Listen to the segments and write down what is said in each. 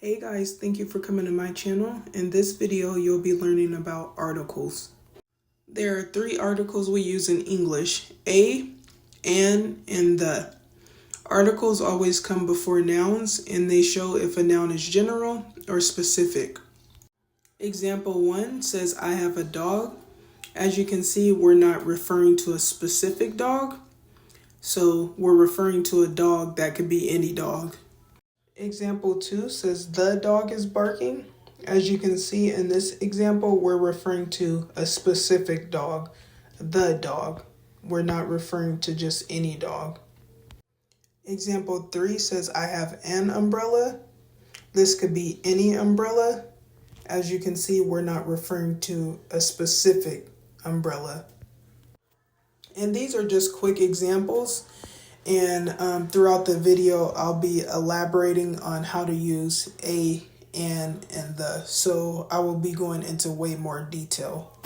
Hey guys, thank you for coming to my channel. In this video, you'll be learning about articles. There are three articles we use in English: a, an, and the. Articles always come before nouns and they show if a noun is general or specific. Example 1 says, I have a dog. As you can see, we're not referring to a specific dog. So we're referring to a dog that could be any dog. Example 2 says the dog is barking. As you can see in this example, we're referring to a specific dog, the dog. We're not referring to just any dog. Example 3 says I have an umbrella. This could be any umbrella. As you can see, we're not referring to a specific umbrella. And these are just quick examples. And throughout the video, I'll be elaborating on how to use a, and the. So I will be going into way more detail.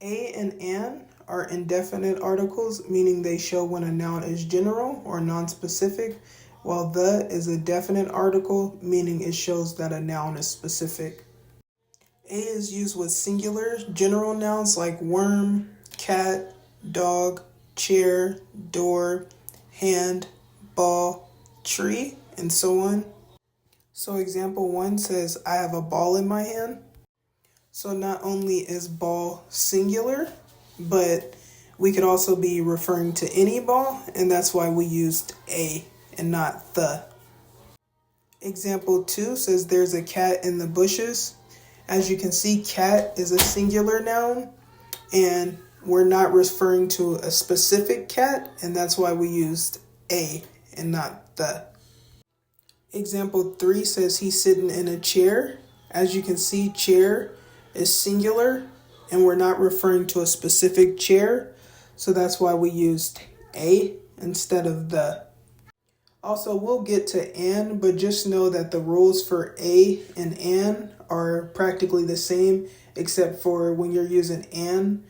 A and an are indefinite articles, meaning they show when a noun is general or non-specific, while the is a definite article, meaning it shows that a noun is specific. A is used with singular general nouns like worm, cat, dog, chair, door, hand, ball, tree, and so on. So example 1 says, I have a ball in my hand. So not only is ball singular, but we could also be referring to any ball, and that's why we used a and not the. Example 2 says, there's a cat in the bushes. As you can see, cat is a singular noun, and we're not referring to a specific cat, and that's why we used a and not the. Example 3 says he's sitting in a chair. As you can see, chair is singular, and we're not referring to a specific chair, so that's why we used a instead of the. Also, we'll get to an, but just know that the rules for a and an are practically the same, except for when you're using an,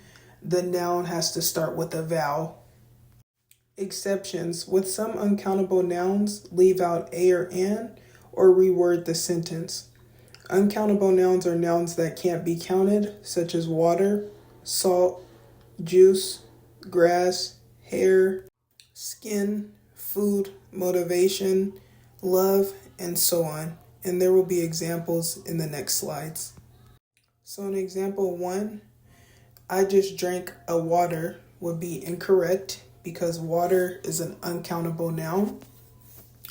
the noun has to start with a vowel. Exceptions: with some uncountable nouns, leave out a or an, or reword the sentence. Uncountable nouns are nouns that can't be counted, such as water, salt, juice, grass, hair, skin, food, motivation, love, and so on. And there will be examples in the next slides. So in example 1, I just drank a water would be incorrect because water is an uncountable noun.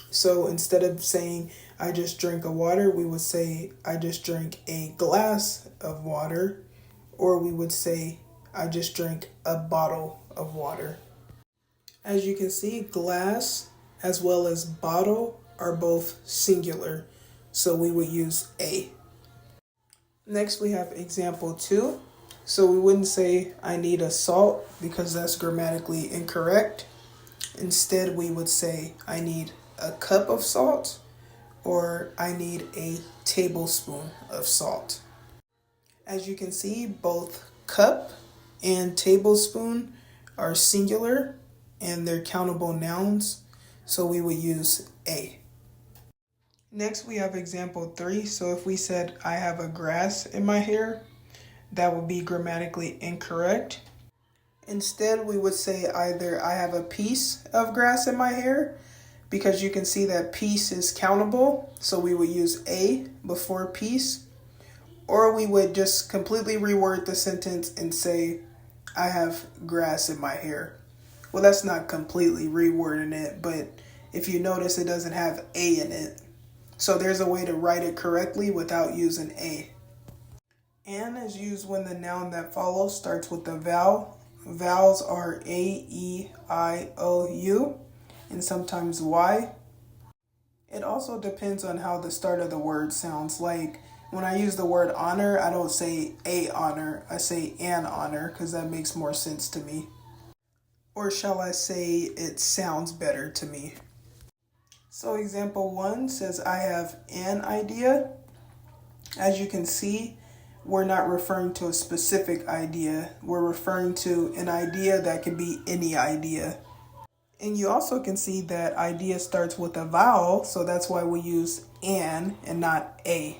So instead of saying I just drank a water, we would say I just drank a glass of water, or we would say I just drank a bottle of water. As you can see, glass as well as bottle are both singular, so we would use a. Next we have example 2. So we wouldn't say I need a salt because that's grammatically incorrect. Instead, we would say I need a cup of salt, or I need a tablespoon of salt. As you can see, both cup and tablespoon are singular and they're countable nouns, so we would use a. Next, we have example 3. So if we said I have a grass in my hair, that would be grammatically incorrect. Instead, we would say either I have a piece of grass in my hair, because you can see that piece is countable, so we would use a before piece, or we would just completely reword the sentence and say I have grass in my hair. Well, that's not completely rewording it, but if you notice, it doesn't have a in it. So there's a way to write it correctly without using a. An is used when the noun that follows starts with a vowel. Vowels are a, e, I, o, u, and sometimes y. It also depends on how the start of the word sounds. Like when I use the word honor, I don't say a honor, I say an honor, because that makes more sense to me. Or shall I say it sounds better to me. So example 1 says I have an idea. As you can see, we're not referring to a specific idea. We're referring to an idea that can be any idea. And you also can see that idea starts with a vowel, so that's why we use an and not a.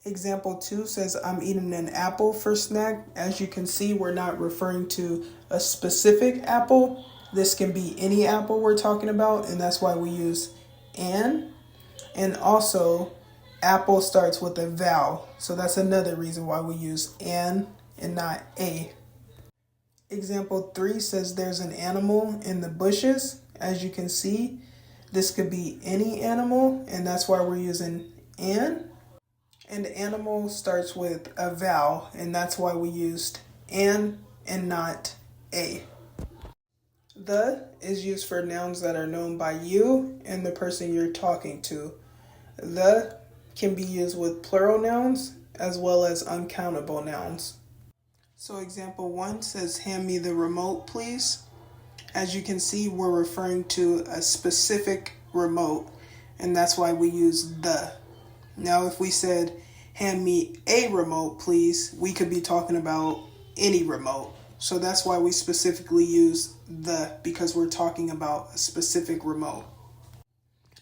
Example 2 says, I'm eating an apple for snack. As you can see, we're not referring to a specific apple. This can be any apple we're talking about, and that's why we use an. And also, apple starts with a vowel, so that's another reason why we use an and not a. Example 3 says, there's an animal in the bushes. As you can see, this could be any animal, and that's why we're using an. And animal starts with a vowel, and that's why we used an and not a. The is used for nouns that are known by you and the person you're talking to. The can be used with plural nouns as well as uncountable nouns. So example 1 says, hand me the remote, please. As you can see, we're referring to a specific remote, and that's why we use the. Now, if we said, hand me a remote, please, we could be talking about any remote. So that's why we specifically use the, because we're talking about a specific remote.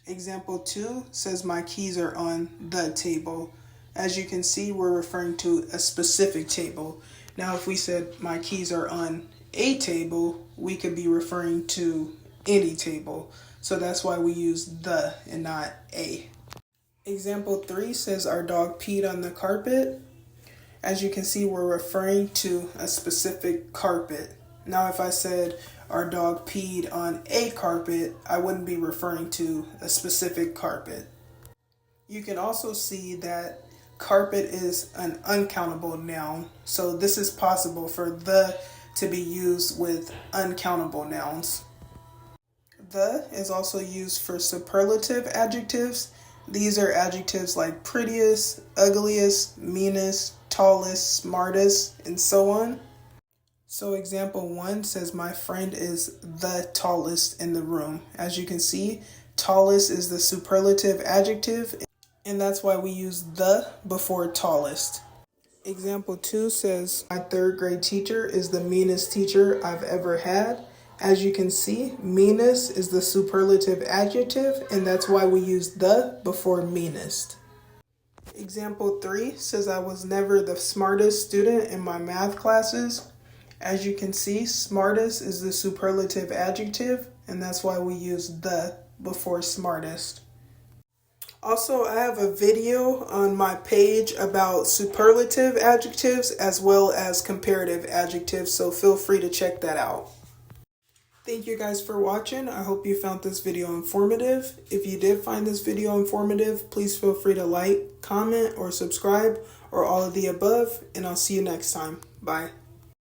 Example 2 says, my keys are on the table. As you can see, we're referring to a specific table. Now, if we said, my keys are on a table, we could be referring to any table. So that's why we use the and not a. Example 3 says, our dog peed on the carpet. As you can see, we're referring to a specific carpet. Now, if I said our dog peed on a carpet, I wouldn't be referring to a specific carpet. You can also see that carpet is an uncountable noun. So this is possible for the to be used with uncountable nouns. The is also used for superlative adjectives. These are adjectives like prettiest, ugliest, meanest, tallest, smartest, and so on. So example 1 says, my friend is the tallest in the room. As you can see, tallest is the superlative adjective, and that's why we use the before tallest. Example 2 says, my 3rd grade teacher is the meanest teacher I've ever had. As you can see, meanest is the superlative adjective, and that's why we use the before meanest. Example 3 says, I was never the smartest student in my math classes. As you can see, smartest is the superlative adjective, and that's why we use the before smartest. Also, I have a video on my page about superlative adjectives as well as comparative adjectives, so feel free to check that out. Thank you guys for watching. I hope you found this video informative. If you did find this video informative, please feel free to like, comment, or subscribe, or all of the above, and I'll see you next time. Bye.